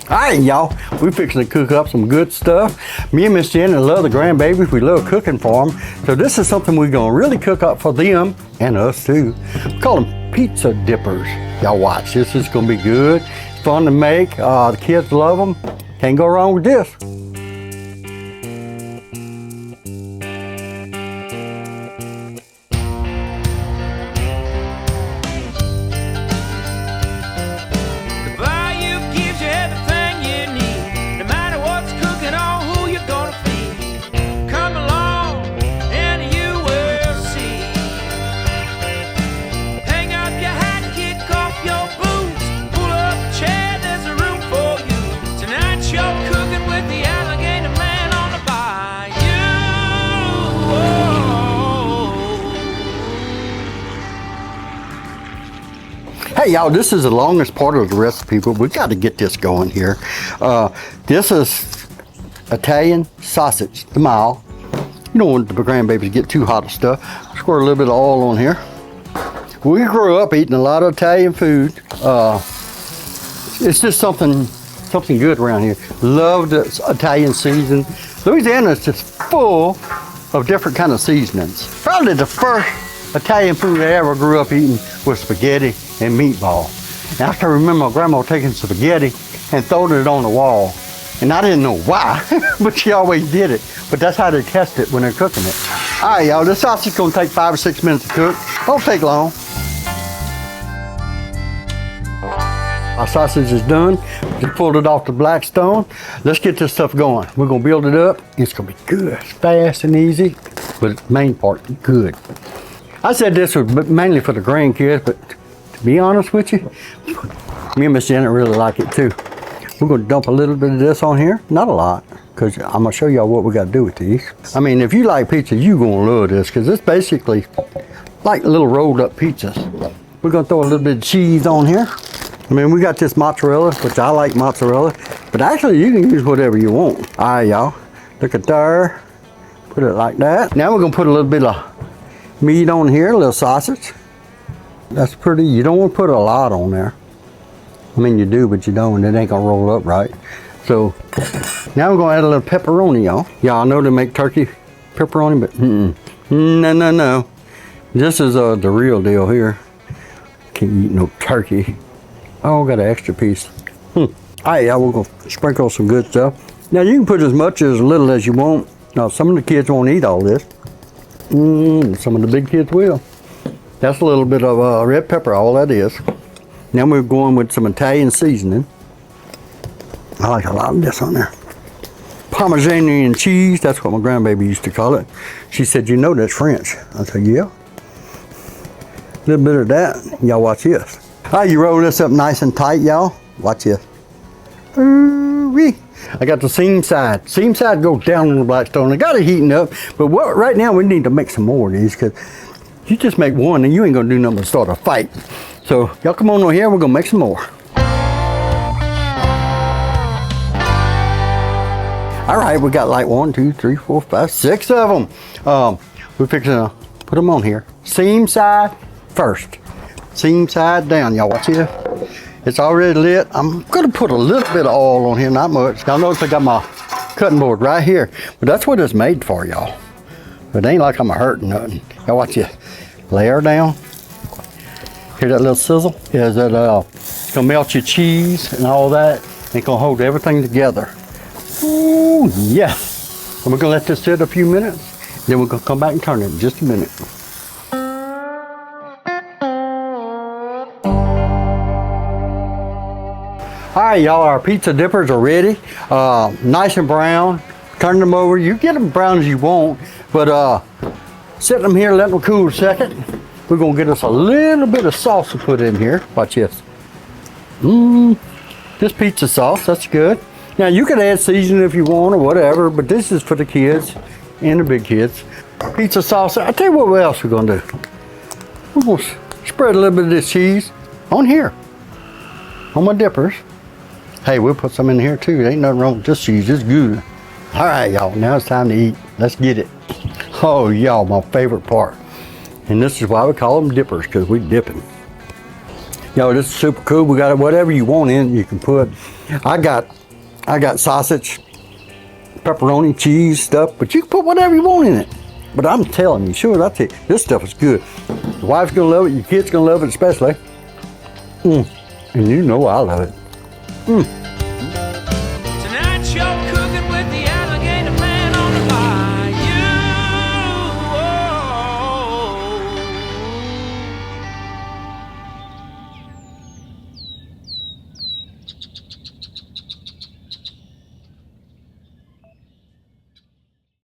All right, y'all, we fixing to cook up some good stuff. Me and Miss Janet love the grandbabies. We love cooking for them. So this is something we're gonna really cook up for them and us too. We call them pizza dippers. Y'all watch, this is gonna be good. It's fun to make, the kids love them. Can't go wrong with this. Hey y'all, this is the longest part of the recipe, but we got to get this going here. This is Italian sausage, the mile. You don't want the grandbabies to get too hot of stuff. Squirt a little bit of oil on here. We grew up eating a lot of Italian food. It's just something good around here. Love the Italian season. Louisiana is just full of different kind of seasonings. Probably the first Italian food I ever grew up eating was spaghetti and meatball. And I can remember my grandma taking spaghetti and throwing it on the wall. And I didn't know why, but she always did it. But that's how they test it when they're cooking it. All right, y'all, this sausage is gonna take 5 or 6 minutes to cook. Won't take long. Our sausage is done. Just pulled it off the Blackstone. Let's get this stuff going. We're gonna build it up. It's gonna be good, fast and easy, but the main part, good. I said this was mainly for the grandkids, but to be honest with you, me and Miss Janet really like it too. We're gonna dump a little bit of this on here, not a lot, because I'm gonna show y'all what we gotta do with these. I mean, if you like pizza, you're gonna love this, because it's basically like little rolled up pizzas. We're gonna throw a little bit of cheese on here. I mean, we got this mozzarella, which I like mozzarella, but actually you can use whatever you want. All right, y'all, look at there. Put it like that. Now we're gonna put a little bit of meat on here, a little sausage. That's pretty, you don't want to put a lot on there. I mean, you do, but you don't, and it ain't gonna roll up right. So now we're gonna add a little pepperoni, y'all. Y'all know they make turkey pepperoni, but no. This is the real deal here. Can't eat no turkey. Oh, got an extra piece. All right, y'all, we're gonna sprinkle some good stuff. Now you can put as much or as little as you want. Now some of the kids won't eat all this. Some of the big kids will. That's a little bit of red pepper, all that is. Now we're going with some Italian seasoning. I like a lot of this on there. Parmesan and cheese, that's what my grandbaby used to call it. She said, you know that's French. I said, yeah. A little bit of that, y'all watch this. All right, you roll this up nice and tight, y'all. Watch this. Ooh-wee. I got the seam side. Seam side goes down on the Blackstone. I got it heating up, but right now we need to make some more of these, because you just make one and you ain't gonna do nothing but start a fight. So y'all come on over here, we're gonna make some more. All right, we got like 1, 2, 3, 4, 5, 6 of them. We're fixing to put them on here. Seam side first. Seam side down, y'all watch here. It's already lit. I'm gonna put a little bit of oil on here, not much. Y'all notice I got my cutting board right here, but that's what it's made for, y'all. It ain't like I'm hurting nothing. Y'all watch this. Layer down. Hear that little sizzle? Is that it's gonna melt your cheese and all that. It's gonna hold everything together. Ooh, yeah. And we're gonna let this sit a few minutes. Then we're gonna come back and turn it in just a minute. All right, y'all, our pizza dippers are ready. Nice and brown. Turn them over. You get them brown as you want, but set them here, let them cool a second. We're gonna get us a little bit of sauce to put in here. Watch this. This pizza sauce, that's good. Now you can add seasoning if you want or whatever, but this is for the kids and the big kids. Pizza sauce. I'll tell you what else we're gonna do. We're gonna spread a little bit of this cheese on here, on my dippers. Hey, we'll put some in here too. There ain't nothing wrong with this cheese, it's good. All right, y'all, now it's time to eat. Let's get it. Oh, y'all, my favorite part. And this is why we call them dippers, because we dipping. Yo, this is super cool. We got whatever you want in, you can put. I got sausage, pepperoni, cheese stuff, but you can put whatever you want in it. But I'm telling you, sure, I tell you, this stuff is good. Your wife's gonna love it, your kids gonna love it especially. And you know I love it.